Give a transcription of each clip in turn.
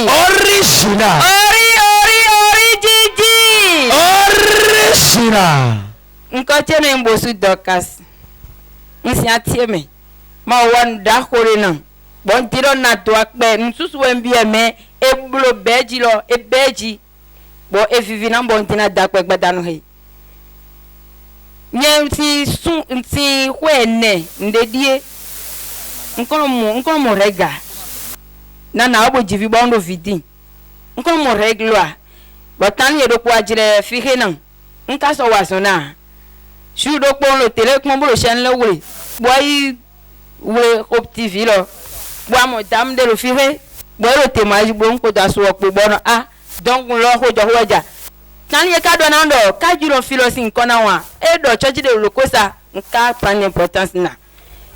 Original. Gigi. Original. Nkote me mbosu dokas. Nsi atie me. Ma won da kore nan. Bon tiro na to akbe nsusu wembie me eblo beji lo ebeji. Bo evivi na bon tina da akbe gbada no he. Nye nti hwene ndedie. Nkono mo rega. Na obo jivi bondo vidi. Nkono mo regloa. Botani edokwa ajire fihe nan. Nka so wasona. Shu dokpo lo tele ko mo chen le we. Boy we Hope TV lo. Bo mo dam de lo fihe. Boy lo te ma jibo nko da so okpo bono donc lo hojo hoja. Tani e ka do na ndo ka juro filo sin kona wa. E do church de lo kosa nka prend importance na.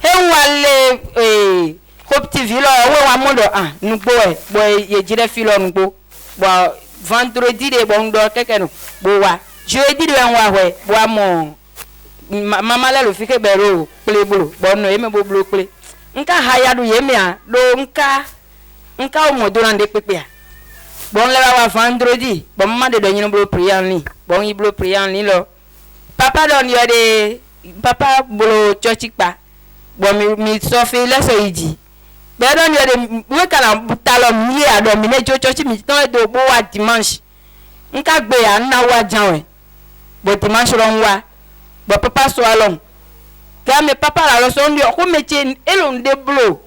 He wale Hope TV lo we wa mondo nugbo boy ye jire filo nugbo. Bo vendredi de bon do keke no bo wa. Jeudi de wa hwe bo amo mama la lo fike bero ple bolo bo no eme bo blo ple. Nka haya do yeme do nka o mo do na de pepe a. Bon le wa vendredi bon mama de do yin blo prier ni. Bon yi blo prier ni lo. Papa don yo de papa blo church pa. Bon mi so fe leso yiji. Be don yo de we kana talo mi a do mi ne church mi ton do bo wa dimanche. Nka gbe ya na wa janwe. Bo dimanche ron wa. Bo papa so along. Ka me papa la lo so ndio ko meche elon de blo.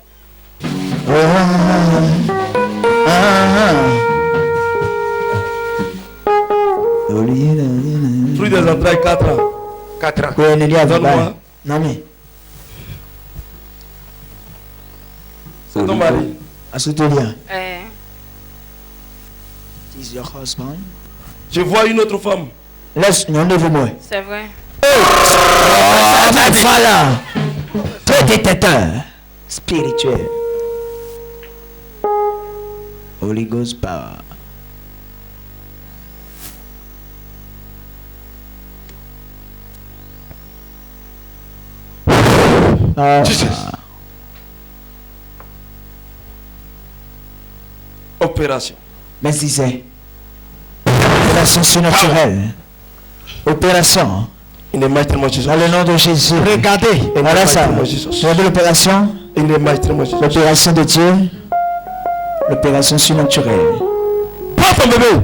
Fruit des entrailles 4 ans. 4 ans. Donne-moi. Non mais. C'est ton mari. Asutolia. Is your husband? Je vois une autre femme. Laisse, non, lève-moi. C'est vrai. Oh, ma voilà. Toi, t'es têteur. Spirituel. Holy Ghost power. Jesus. Opération. Merci, c'est. Opération surnaturelle. Opération. In the mighty name of Jesus. Dans le nom de Jésus. Regardez. Voilà ça. Regardez l'opération. In the mighty name of Jesus. L'opération de Dieu. L'opération surnaturelle. Prends ton bébé.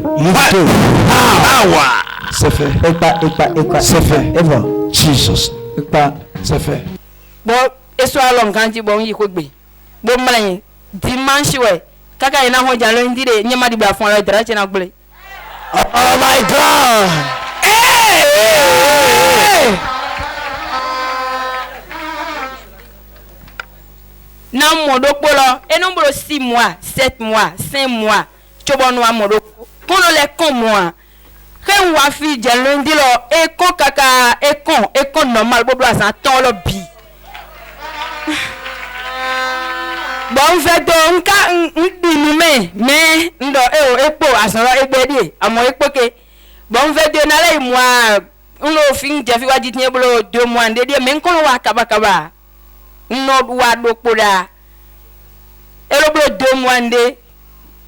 C'est fait. C'est fait. Et voilà. Jesus. C'est fait. Bon, et so along kanji bon yi ko gbe. Bo mlayin dimanche we. Kaka ina ho jan lo ndire nyama di ba fon lo dra chena gble. Oh my God. Hey! Na modo polo, et non 6 mois, 7 mois, 5 mois. Chobono amodo. Kono le kon mois. Ken wa fi je lundi lo e kon kaka e kon normal bo bla san ton lo bi. Bon fait do nka ndinu me ndo epo asan lo egbedi amo epoke. Bon fait do na le mois uno fin je fi wa dit blo 2 mois ndedi me kon wa kaba. No wa do poda. Elo blo 2 mois nde.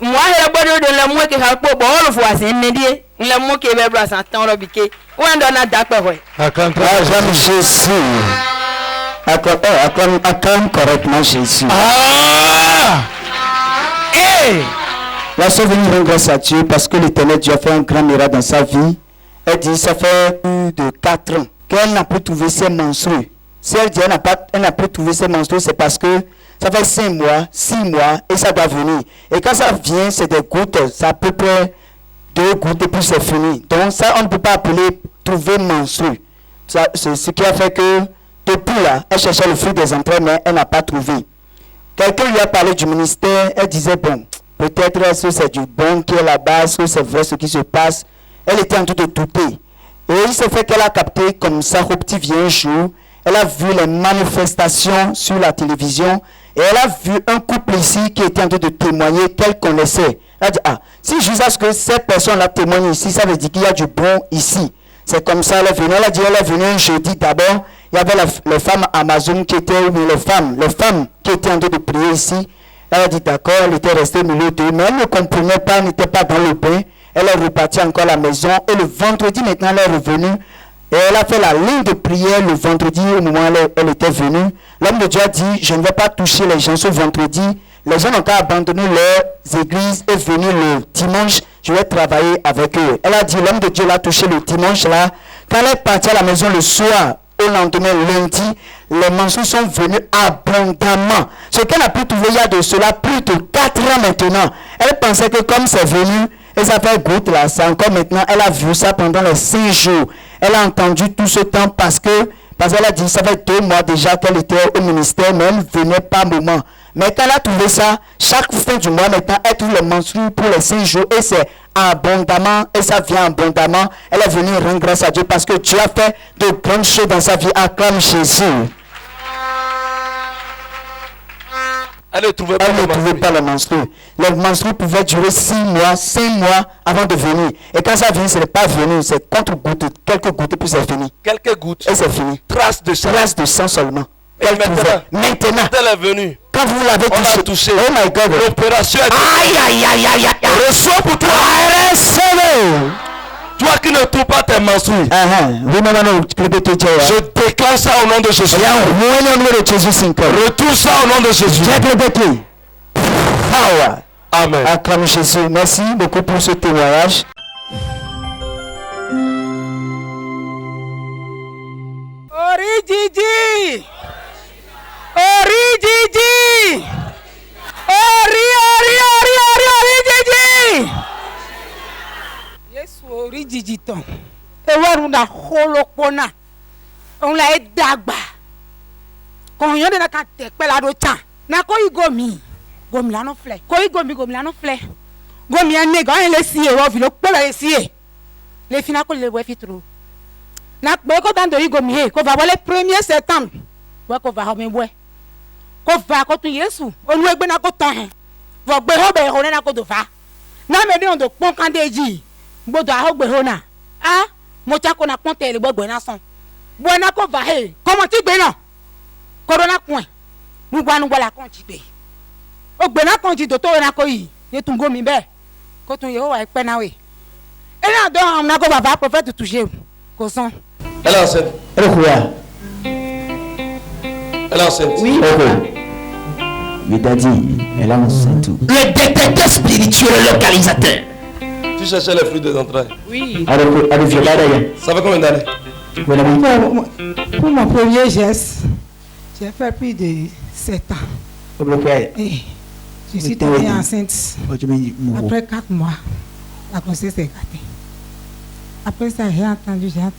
Moi le bodo de la moi ke ha po bo lo fo asen ndedi. Le mo ke be blo san ton lo bike. Wa ndo na da pe ho. J'aime Jésus. Acclame correctement Jésus. La souvenir rend grâce à Dieu parce que l'Éternel Dieu a fait un grand miracle dans sa vie. Elle dit ça fait plus de 4 ans qu'elle n'a plus trouvé ses menstrues. Si elle dit elle n'a plus trouvé ses menstrues, c'est parce que ça fait 5 mois, 6 mois et ça doit venir. Et quand ça vient, c'est des gouttes, ça à peu près 2 gouttes et puis c'est fini. Donc ça, on ne peut pas appeler trouver menstrues. C'est ce qui a fait que depuis là, elle cherchait le fruit des entrailles, mais elle n'a pas trouvé. Quelqu'un lui a parlé du ministère, elle disait bon, peut-être que c'est du bon qui est là-bas, que c'est vrai ce qui se passe. Elle était en train de douter. Et il s'est fait qu'elle a capté comme ça, Hope TV un jour, elle a vu les manifestations sur la télévision et elle a vu un couple ici qui était en train de témoigner qu'elle connaissait. Elle a dit, si je sais que cette personne-là témoigne ici, ça veut dire qu'il y a du bon ici. C'est comme ça, elle est venue. Elle a dit, elle est venue un jeudi d'abord. Il y avait les femmes Amazon qui étaient, ou les femmes qui étaient en train de prier ici. Elle a dit d'accord, elle était restée au milieu d'eux, mais elle ne comprenait pas, elle n'était pas dans le bain. Elle est repartie encore à la maison et le vendredi maintenant elle est revenue. Et elle a fait la ligne de prière le vendredi au moment où elle était venue. L'homme de Dieu a dit, je ne vais pas toucher les gens ce vendredi. Les gens n'ont qu'à abandonner leurs églises et venir le dimanche. Je vais travailler avec eux. Elle a dit, l'homme de Dieu l'a touché le dimanche là. Quand elle est partie à la maison le soir, au lendemain, lundi, les mensonges sont venus abondamment. Ce qu'elle a pu trouver il y a de cela plus de 4 ans maintenant. Elle pensait que comme c'est venu, et ça fait goutte là, c'est encore maintenant, elle a vu ça pendant les 5 jours. Elle a entendu tout ce temps parce qu'elle a dit, ça fait 2 mois déjà qu'elle était au ministère, mais elle ne venait pas moment. Mais quand elle a trouvé ça, chaque fin du mois maintenant, elle trouve les menstrues pour les 5 jours et c'est abondamment, et ça vient abondamment. Elle est venue rendre grâce à Dieu parce que Dieu a fait de grandes choses dans sa vie. Acclame Jésus. Elle ne trouvait pas les menstrues. Les menstrues pouvaient durer 6 mois, 5 mois avant de venir. Et quand ça vient, ce n'est pas venu, c'est contre-gouttes, quelques gouttes, puis c'est fini. Quelques gouttes. Et c'est fini. Traces de sang. Traces de sang seulement. Et maintenant, elle est venue. Quand vous l'avez touché, oh my God, l'opération est aïe. Reçois pour toi. Toi qui ne trouves pas tes menstrues. Je déclare ça au nom de Jésus. Retourne ça au nom de Jésus. Amen. Acclame Jésus. Merci beaucoup pour ce témoignage. Origigi. Origigi. Origigi. Yesu origigi ton. Ewa na holopona. On la edagba. Kon yon de na ka tekpe la do chan. Na ko igomi. Gomi la no fle. Ko igomi la no fle. Gomi ane ga en le siye wo vi lo pe le siye. Le fina ko le we fitru. Na pe ko tan do igomi he ko va wole 1er septembre. Wa ko va ho me we. Ko va ko tu Yesu. Onu egbe na ko tan he. Vo gbe ho be ho na ko do va. Na me de on do pon kan deji. Gbodo a ho gbe ho na. Ah, mo cha ko na pon te le gbogbo na son. Bo na ko va he. Ko mo ti gbe na. Corona point. Mu gba nu la kon ti gbe. O gbe na kon ti do to na ko yi. Ye tun go mi be. Ko tun ye o wa pe na we. E na do am na ko baba prophète toucher. Ko son. Elle est enceinte. Elle est enceinte. Oui. Il t'a dit, elle a enceinte tout. Le détecteur spirituel localisateur. Tu cherchais les fruits des entrailles. Oui. Ça fait combien d'années? Pour mon premier geste, j'ai fait plus de 7 ans. Et je suis tombée enceinte. Après 4 mois, la grossesse est gâtée. Après ça, j'ai entendu, ça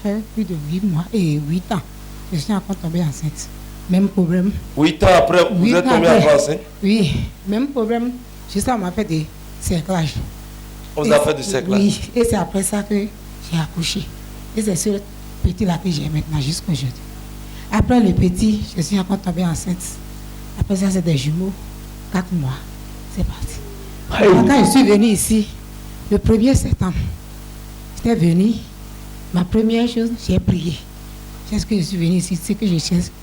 fait plus de 8 mois et 8 ans. Je suis encore tombée enceinte. Même problème. 8 ans après, vous êtes tombée enceinte? Oui, même problème. Juste ça, on m'a fait des cerclages. On vous a fait des cerclages? Oui, et c'est après ça que j'ai accouché. Et c'est ce petit-là que j'ai maintenant jusqu'à aujourd'hui. Après le petit, je suis encore tombée enceinte. Après ça, c'est des jumeaux. 4 mois. C'est parti. Hey. Quand je suis venue ici, le 1er septembre, j'étais venue. Ma première chose, j'ai prié. C'est ce que je suis venue ici, c'est que je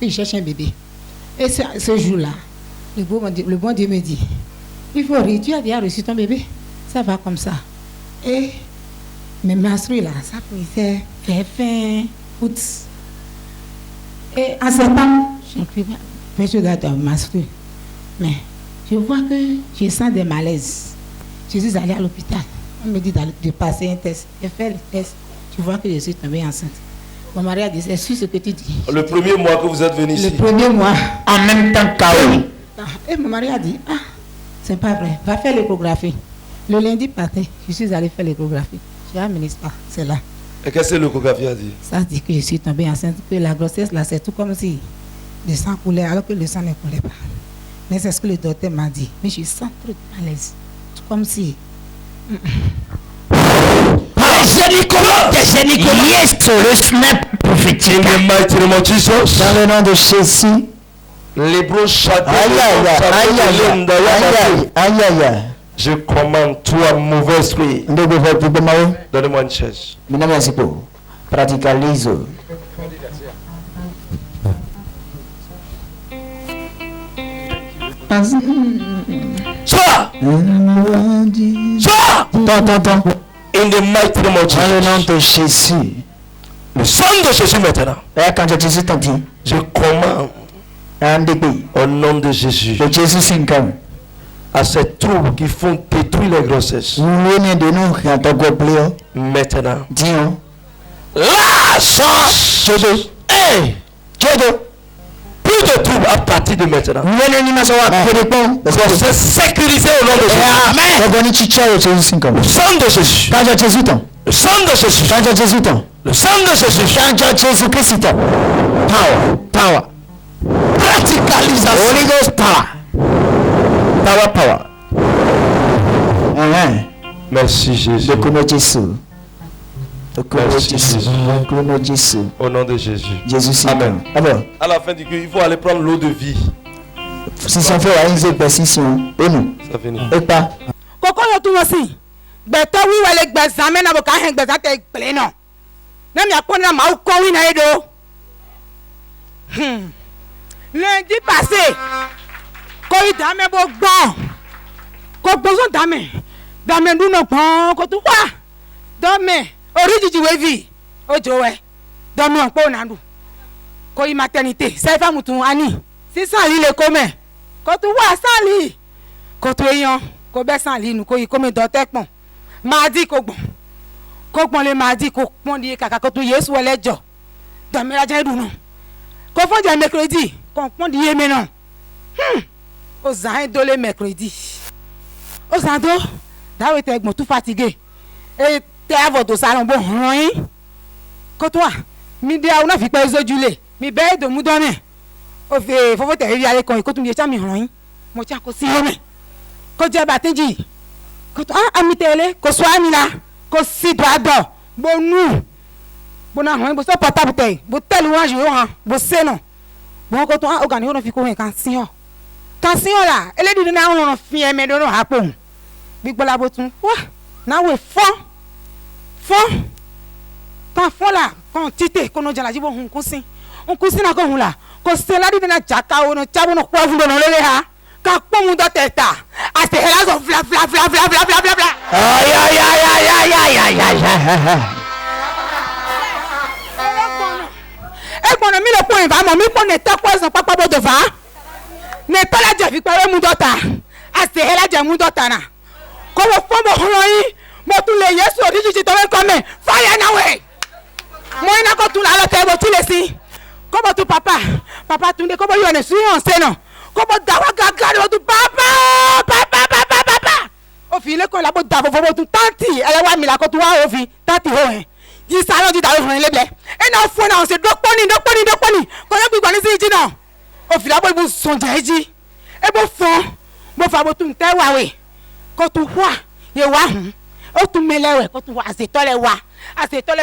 cherche un bébé. Et ce jour-là, le bon Dieu me dit, il faut rire, tu as déjà reçu ton bébé. Ça va comme ça. Et mes menstrues là, ça pouvait faire fin août. Et en septembre, j'ai cru que je garde un menstru. Mais je vois que je sens des malaises. Je suis allée à l'hôpital. On me dit de passer un test. J'ai fait le test. Tu vois que je suis tombée enceinte. Mon mari a dit, c'est sûr ce que tu dis. Le premier mois que vous êtes venu ici? Le premier mois. En même temps qu'à Et mon mari a dit, ah, c'est pas vrai, va faire l'échographie. Le lundi matin, je suis allée faire l'échographie. J'ai amené ça, c'est là. Et qu'est-ce que l'échographie a dit? Ça dit que je suis tombée enceinte, que la grossesse là, c'est tout comme si le sang coulait, alors que le sang ne coulait pas. Mais c'est ce que le docteur m'a dit. Mais je sens trop de malaise. Tout comme si... Yes, to le snap prophétique. In the mighty name of Jesus. Dans le nom de Jésus. Les broches. Aïe. Je commande toi, mauvais esprit. Donnez-moi une chaise. Praticalize. Sois. Sois. Attends. In the mighty name of Dans le nom Jesus. de Jésus. Le sang de Jésus maintenant. Et quand Jésus t'a dit, Je commande un bébé, au nom de Jésus le Jésus 5 ans, à ces troubles qui font détruire les grossesses. vous venez de nous quand on gobelet, Maintenant. dis-nous, Lâche. Jésus, Hey. Jésus, Plus de troubles à partir de maintenant. vous venez de nous savoir, que répond, parce que C'est sécurisé au nom de Jésus. Amen. On va chicha au Jésus 5 ans. Le sang de Jésus. Quand Jésus t'a, Le sang de Jésus. quand Jésus t'a, Le sang de Jésus. quand Jésus Christ t'a, power. Radicalisation. Holy Ghost power. Amen. Merci Jésus. Le nom de Jésus. Le nom de Merci, Jésus. Jésus. Le nom de Jésus. Au nom de Jésus. Jésus 5 ans. Amen. Alors, À la fin du culte, il faut aller prendre l'eau de vie. si on fait une exercition, et nous, Ça finit. et pas. koko yo tu wosi gbẹtọ wiwẹlẹ gbẹzamẹ na bo ka hẹn gbẹza tẹ gbẹlẹ nọ ne mi akpọ na maa kọ wi na ye do lundi passé ko yi dame bo gbọn ko gbọsọ dame dunu gbọn ko tu wa dọmẹ orijiji wevi ojo wẹ dọmẹ ọpọ onadu ko yi maternité sẹfà mutu ani sisan lile ko mẹ ko tu wa sali ko tu eyan ko bẹ san linu ko yi ko mi dọtẹ pọn máa di ko gbọn le máa di ko pọn di kàkà ko tu yesu ẹlẹjọ dọmẹra jẹ dunu ko fọjà mẹkẹrẹdì ko pọn di yéme náà o zan dole mẹkẹrẹdì o zan do dáwọ tẹ gbọn tu fatigue e tẹ avọdo salon bo hàn yín ko tó wa mi dé àwọn náà fi pẹ́ zojúlé mi bẹ́ẹ̀ dòmú dọ́mẹ̀ o fẹ́ fọwọ́ tẹ̀ rí alẹ́ kan yìí ko tún mi yẹ sá mi hàn yín mo tí a kò sí yọmẹ ko jẹ bàtẹ́jì ko tó ami tẹ̀lé ko sọ ami la ko si do adọ bo nu bo na hàn bo sọ portable tẹ̀ bo tẹ̀lé wọn àjò hàn bo sẹ́nà bo ko tó o gà ní wọn fi kó hàn kan sí ọ la elédìí náà wọn fi ẹ̀mẹ́ dọ́nà àpò gbígbọ́lá bó tún wá náà wẹ̀ fọ́n la kàn títè kó náà jàlájí bó hun kún sí náà kó hun la ko se ladi na jaka wono chabu no kwa vundo no lele ha ka pomu do teta ase hela zo fla Ay. Egbono mi le point va mo mi po ne ta kwa zo papa bodo va ne ta la je fi pare mu dota ase hela je mu dota na ko wo fo mo horo yin mo tún le Yesu odijiji to we come fire na we mo ina ko tún la lo te bo tún le si kobo tu papa tunde kobo yo ne suyon se no kobo dawa gaga do tu papa o fi le ko la bo da fofo tu tanti ele wa mi la ko tu wa o fi tanti ho hen yi sa lo di dawo fun leble e na fo na o se doponi ko le gbigbo ni si ji na o fi la bo bu son jeji e bo fon bo fa bo tu nte wa we ko tu wa ye wa hun o tu melewe ko tu wa asetole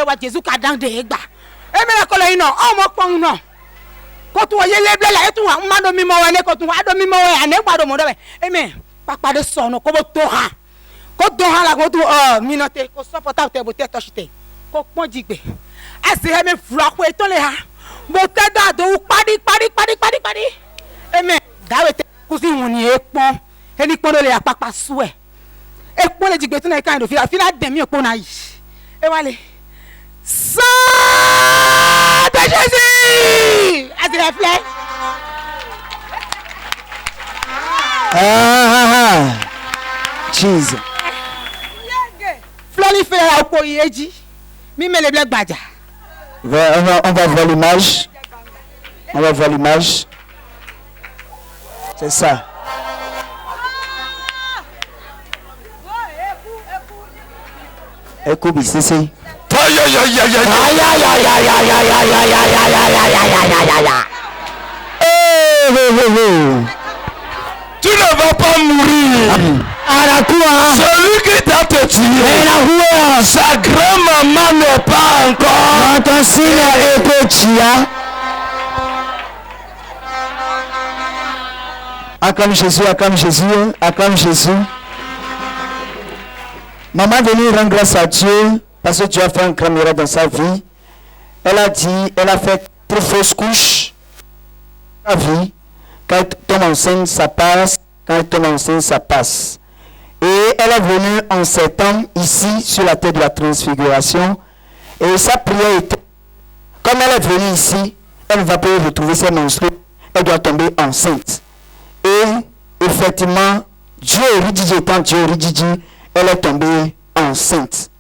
wa Jesu ka dan de gba emele kolo ina omo pon na ko tu oye leble la etu wa ma do mi mo we ne ko tu wa do mi mo we ane gba do mo do be amen papa de so no ko bo to ha ko do ha la ko tu mi no te ko support out te bo te touch te ko pon jigbe ase he me fura ko eto le ha bo te da do padi amen dawe te ku si won ni epon eni pon do le apapa su e epon le jigbe tu na kind of fila dem mi opon na yi e wale sang de Jésus! As-tu reflet? Jesus. Flori fait la peau yeji. Mi me le black badja. On va voir l'image. C'est ça. Écoute, c'est ça. Tu ne vas pas mourir. Celui qui t'a te tué, sa grand-maman n'est pas encore. Acclame Jésus. Maman est venue rendre grâce à Dieu parce que Dieu a fait un grand miracle dans sa vie. Elle a dit, elle a fait 3 fausses couches. Sa vie, quand elle tombe enceinte, ça passe. Quand elle tombe enceinte, ça passe. Et elle est venue en septembre, ici, sur la terre de la transfiguration. Et sa prière était, comme elle est venue ici, elle ne va pas retrouver ses menstrues. Elle doit tomber enceinte. Et effectivement, Dieu étant Dieu Ridiji, elle est tombée enceinte.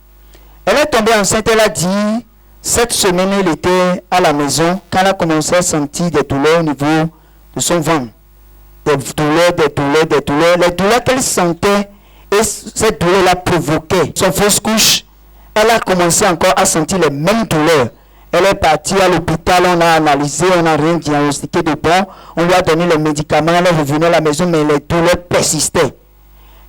Elle est tombée enceinte, elle a dit, cette semaine, elle était à la maison, quand elle a commencé à sentir des douleurs au niveau de son ventre. Des douleurs. Les douleurs qu'elle sentait, et cette douleur l'a provoqué son fausse couche. Elle a commencé encore à sentir les mêmes douleurs. Elle est partie à l'hôpital, on a analysé, on n'a rien diagnostiqué de bon. On lui a donné les médicaments, elle est revenue à la maison, mais les douleurs persistaient.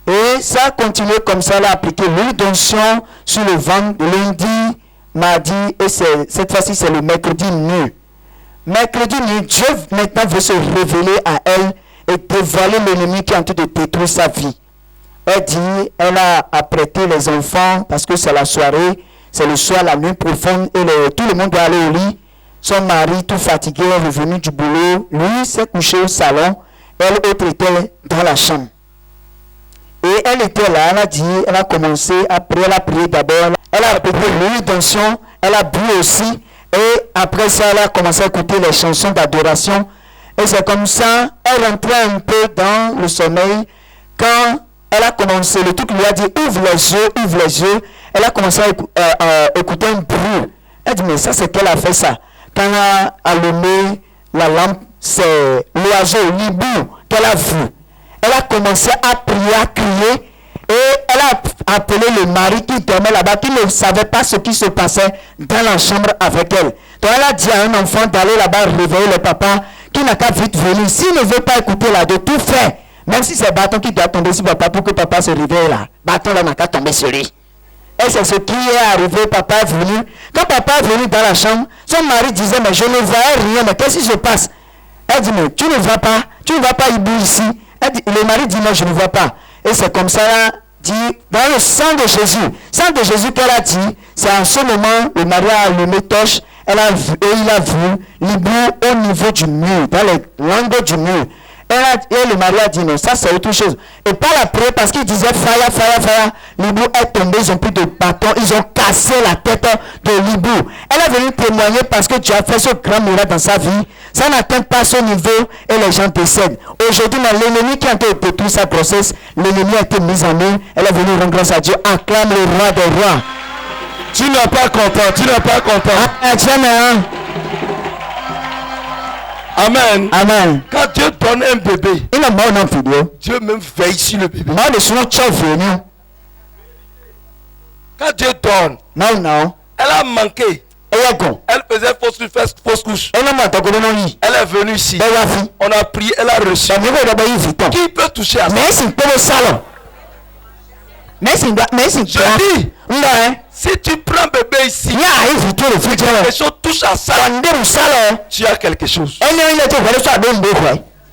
Et ça a continué comme ça, elle a appliqué l'huile d'onction sur le ventre lundi, mardi, et cette fois-ci c'est le mercredi nuit. Mercredi nuit, Dieu maintenant veut se révéler à elle et dévoiler l'ennemi qui est en train de détruire sa vie. Elle dit, elle a apprêté les enfants parce que c'est la soirée, c'est le soir, la nuit profonde et tout le monde doit aller au lit. Son mari, tout fatigué, est revenu du boulot. Lui s'est couché au salon. Elle, autre, était dans la chambre. Et elle était là, elle a dit, elle a commencé, après elle a prié d'abord. Elle a apporté l'huile d'onction, elle a bu aussi. Et après ça, elle a commencé à écouter les chansons d'adoration. Et c'est comme ça, elle rentrait un peu dans le sommeil. Quand elle a commencé, le truc lui a dit, ouvre les yeux. Elle a commencé à écouter un bruit. Elle dit, mais ça c'est qu'elle a fait ça. Quand elle a allumé la lampe, c'est l'oiseau, l'hibou qu'elle a vu. Elle a commencé à prier, à crier. Et elle a appelé le mari qui dormait là-bas, qui ne savait pas ce qui se passait dans la chambre avec elle. Donc elle a dit à un enfant d'aller là-bas réveiller le papa, qui n'a qu'à vite venir. S'il ne veut pas écouter là, de tout faire. Même si c'est bâton qui doit tomber sur papa pour que papa se réveille là. Bâton là n'a qu'à tomber sur lui. Et c'est ce qui est arrivé, papa est venu. Quand papa est venu dans la chambre, son mari disait, mais je ne vois rien, mais qu'est-ce qui se passe? Elle dit, mais tu ne vas pas Ibou ici. Elle dit, le mari dit, non, je ne vois pas. Et c'est comme ça, elle a dit, dans le sang de Jésus qu'elle a dit, c'est en ce moment, le mari a allumé torche, il a vu l'Ibou au niveau du mur, dans les langues du mur. Et le mari a dit non, ça c'est autre chose. Et pas la prière parce qu'il disait fire. L'Ibou est tombé, ils ont pris de bâton, ils ont cassé la tête de l'Ibou. Elle est venue témoigner parce que Dieu a fait ce grand miracle dans sa vie. Ça n'atteint pas ce niveau et les gens décèdent. Aujourd'hui, l'ennemi qui a été détruit sa grossesse, l'ennemi a été mis en œuvre. Elle est venue rendre grâce à Dieu. Acclame le roi des rois. Tu n'es pas content. Amen. Quand Dieu donne un bébé, Dieu même veille sur le bébé. Quand Dieu donne, elle a manqué. Elle faisait fausse couche. Elle est venue ici. On a prié, elle a reçu. Qui peut toucher à ça? Je dis, si tu prends bébé ici, quelque chose touche à ça, tu as quelque chose.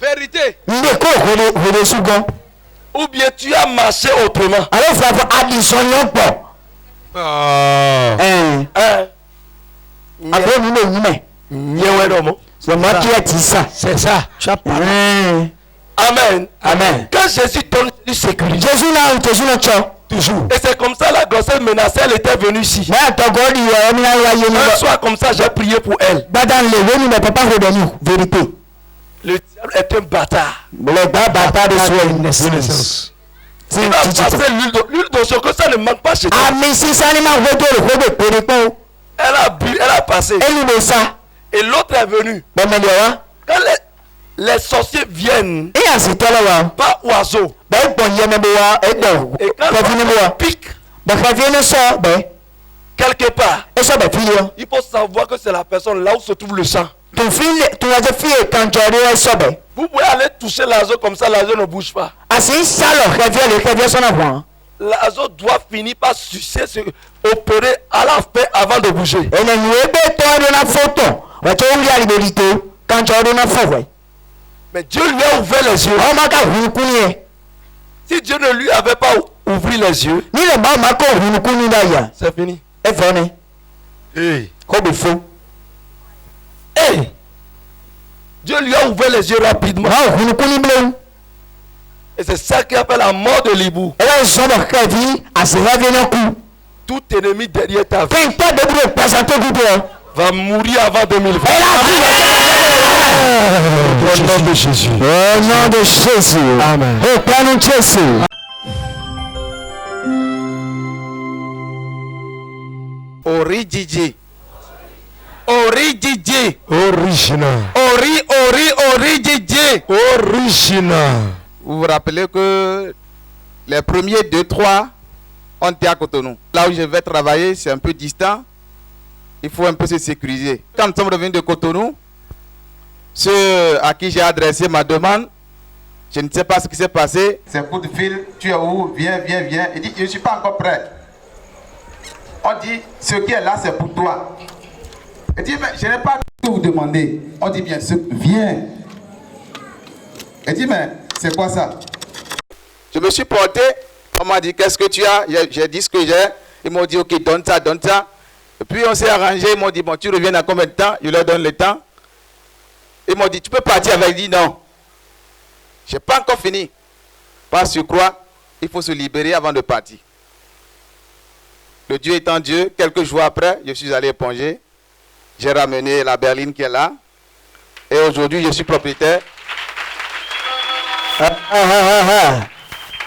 Vérité. Ou bien tu as marché autrement. C'est moi qui ai dit ça. C'est ça. Tu as parlé. Amen. Quand Jésus donne du sécurité, toujours. Et c'est comme ça la grossesse menacée, elle était venue ici. Un soir comme ça, j'ai prié pour elle. Vérité. Le diable est un bâtard. Le bâtard de soi une naissance. Il va passer l'huile d'onction que ça ne manque pas chez toi. Elle a bu, elle a passé. Et l'autre est venu. Quand les sorciers viennent, pas oiseaux. Et quand on pique quelque part, il faut savoir que c'est la personne là où se trouve le sang. Vous pouvez aller toucher l'oiseau comme ça, l'oiseau ne bouge pas. L'oiseau doit finir par sucer, se opérer à la fin avant de bouger. Mais Dieu lui a ouvert les yeux. Si Dieu ne lui avait pas ouvert les yeux, c'est fini. Hey. Dieu lui a ouvert les yeux rapidement. Et c'est ça qu'il appelle la mort de l'hibou. Tout ennemi derrière ta vie va mourir avant 2020. Au nom de Jésus. Au nom de Jésus. Amen. Au nom de Jésus. Ori Djidji. Ori Djidji. Original. Ori Djidji. Original. Vous vous rappelez que les premiers 2-3 ont été à Cotonou. Là où je vais travailler, c'est un peu distant. Il faut un peu se sécuriser. Quand nous sommes revenus de Cotonou, ceux à qui j'ai adressé ma demande, je ne sais pas ce qui s'est passé. C'est un coup de fil, tu es où? Viens. Il dit, je ne suis pas encore prêt. On dit, ce qui est là, c'est pour toi. Il dit, mais je n'ai pas tout vous demander. On dit, bien sûr, viens. Il dit, mais c'est quoi ça? Je me suis porté. On m'a dit, qu'est-ce que tu as? J'ai dit ce que j'ai. Ils m'ont dit, ok, donne ça. Et puis on s'est arrangé. Ils m'ont dit, bon, tu reviens dans combien de temps? Je leur donne le temps. Ils m'ont dit, tu peux partir avec? Il dit, non. Je n'ai pas encore fini. Par surcroît, il faut se libérer avant de partir. Le Dieu étant Dieu, quelques jours après, je suis allé éponger. J'ai ramené la berline qui est là. Et aujourd'hui, je suis propriétaire.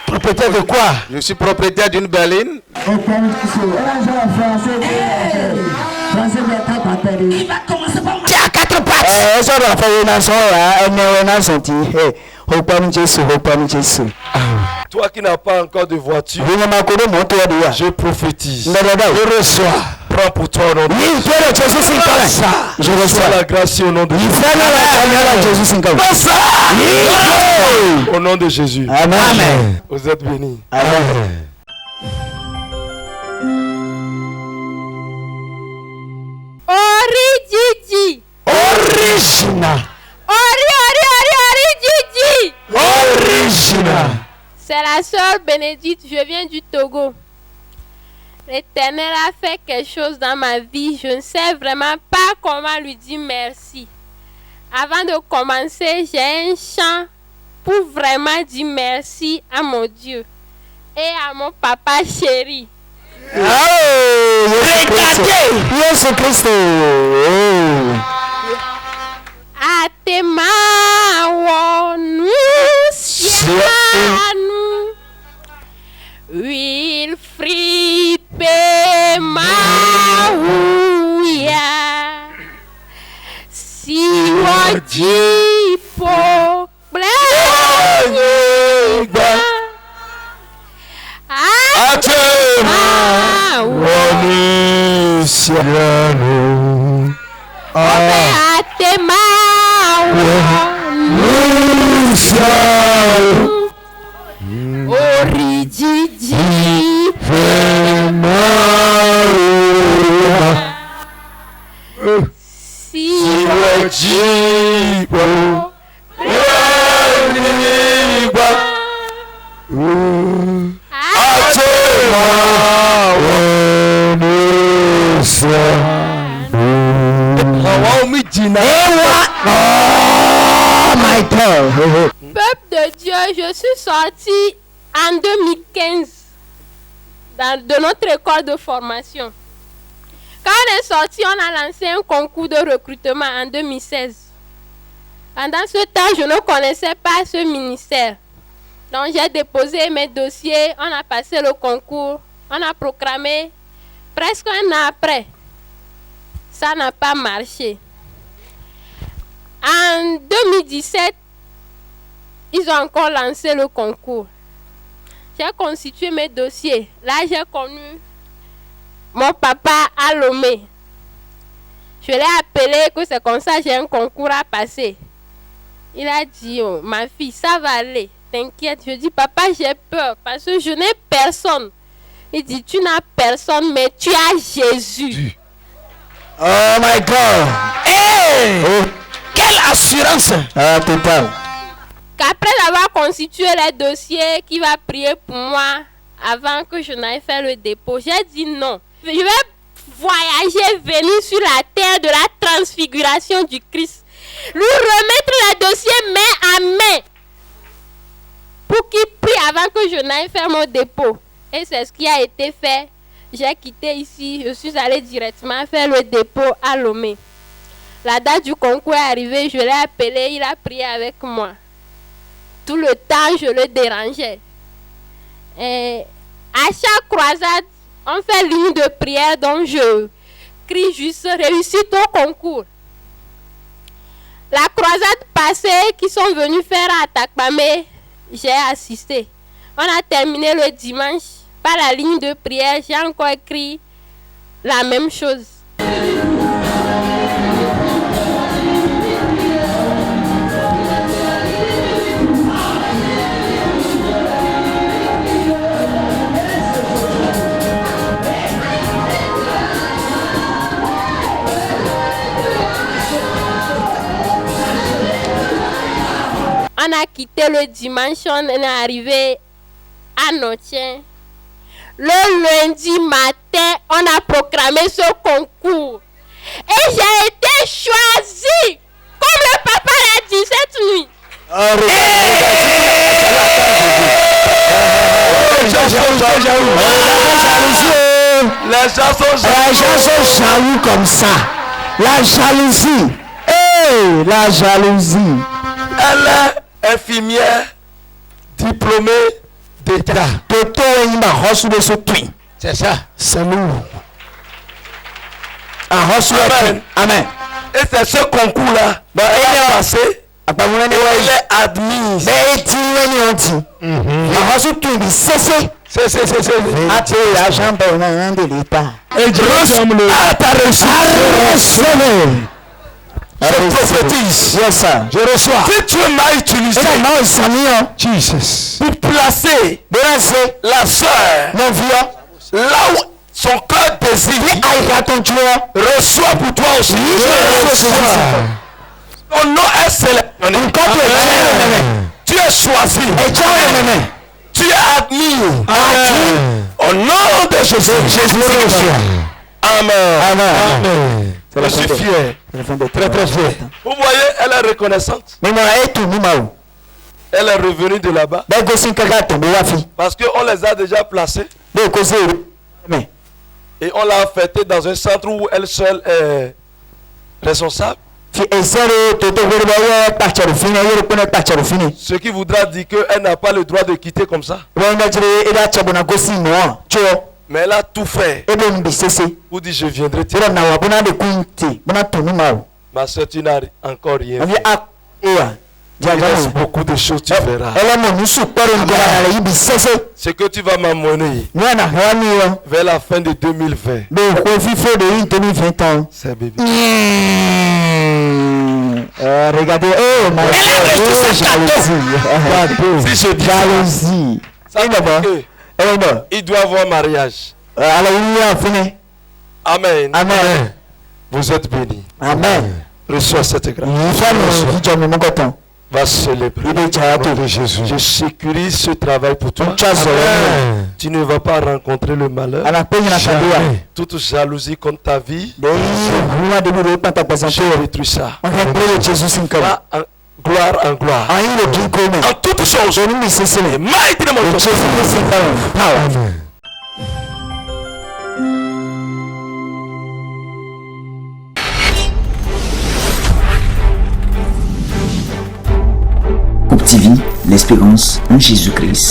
Propriétaire de quoi? Je suis propriétaire d'une berline. Il va commencer par marcher à 4 pattes. Ça va faire une nation, Toi qui n'as pas encore de voiture, je prophétise. Je reçois. Prends pour toi au nom de Jésus. Je reçois la grâce au nom de Jésus. Au nom de Jésus. Amen. Vous êtes bénis. Amen. Ori Djidji. Original. Ori Djidji. Original. C'est la sœur Bénédicte, je viens du Togo. L'Éternel a fait quelque chose dans ma vie. Je ne sais vraiment pas comment lui dire merci. Avant de commencer, j'ai un chant pour vraiment dire merci à mon Dieu et à mon papa chéri. Jésus Christ. Atema wonu sianu Wilfried Mauya Siwajipo Blagba Atema wonu sianu Atema wonu sianu Ori Djidji Siwajipo Blagba Atema wonu sianu. Oh my God. Peuple de Dieu, je suis sortie en 2015 de notre école de formation. Quand on est sorti, on a lancé un concours de recrutement en 2016. Pendant ce temps, je ne connaissais pas ce ministère. Donc j'ai déposé mes dossiers, on a passé le concours, on a proclamé presque un an après. Ça n'a pas marché. En 2017, ils ont encore lancé le concours. J'ai constitué mes dossiers. Là, j'ai connu mon papa à Lomé. Je l'ai appelé que c'est comme ça, j'ai un concours à passer. Il a dit, oh, ma fille, ça va aller. T'inquiète. Je dis, papa, j'ai peur parce que je n'ai personne. Il dit, tu n'as personne, mais tu as Jésus. Oh my God. Hey! Quelle assurance! Total. Qu'après avoir constitué les dossiers, qui va prier pour moi avant que je n'aille faire le dépôt, j'ai dit non. Je vais voyager, venir sur la terre de la transfiguration du Christ. lui remettre le dossier main à main pour qu'il prie avant que je n'aille faire mon dépôt. Et c'est ce qui a été fait. J'ai quitté ici, je suis allée directement faire le dépôt à Lomé. La date du concours est arrivée, je l'ai appelé, il a prié avec moi. Tout le temps, je le dérangeais. Et à chaque croisade, on fait ligne de prière, donc je crie juste réussite au concours. La croisade passée qui sont venus faire à Takpamé, j'ai assisté. On a terminé le dimanche par la ligne de prière, j'ai encore écrit la même chose. On a quitté le dimanche, on est arrivé à Notien. Le lundi matin, on a proclamé ce concours. Et j'ai été choisie, comme le papa l'a dit cette nuit. Les gens sont jaloux comme ça. La jalousie. La jalousie. Elle est infirmière diplômée d'État. C'est ça. C'est lourd. Amen. Amen. Et c'est ce concours-là. Elle est passée. Elle est admise. Et Dieu ressemble à ta réussite. Je prophétise. Yes, sir. Je reçois. Si Dieu m'a utilisé Jesus. pour placer la sœur là où son cœur désire, reçois pour toi aussi. Ton nom est sélectionné. Tu es choisi. Tu es admis. Au nom de Jésus. Amen. Je suis fier. Très fier. Vous voyez, elle est reconnaissante. Elle est revenue de là-bas. Parce qu'on les a déjà placés. Et on l'a affectée dans un centre où elle seule est responsable. Ce qui voudra dire qu'elle n'a pas le droit de quitter comme ça. Mais elle a tout fait pour dire je viendrai. Ma soeur, tu n'as encore rien fait. Il reste beaucoup de choses, tu verras. Ce que tu vas m'amener vers la fin de 2020. C'est bébé. Regardez, Si je dis jalousie. Ça veut dire que il doit avoir un mariage. Amen. Amen. Vous êtes bénis. Amen. Reçois cette grâce. Va célébrer. Je sécurise ce travail pour toi. Amen. Tu ne vas pas rencontrer le malheur. Jamais. Toute jalousie contre ta vie. Je détruis ça. Va en gloire en gloire. En toutes choses. Coupe TV, l'espérance en Jésus-Christ.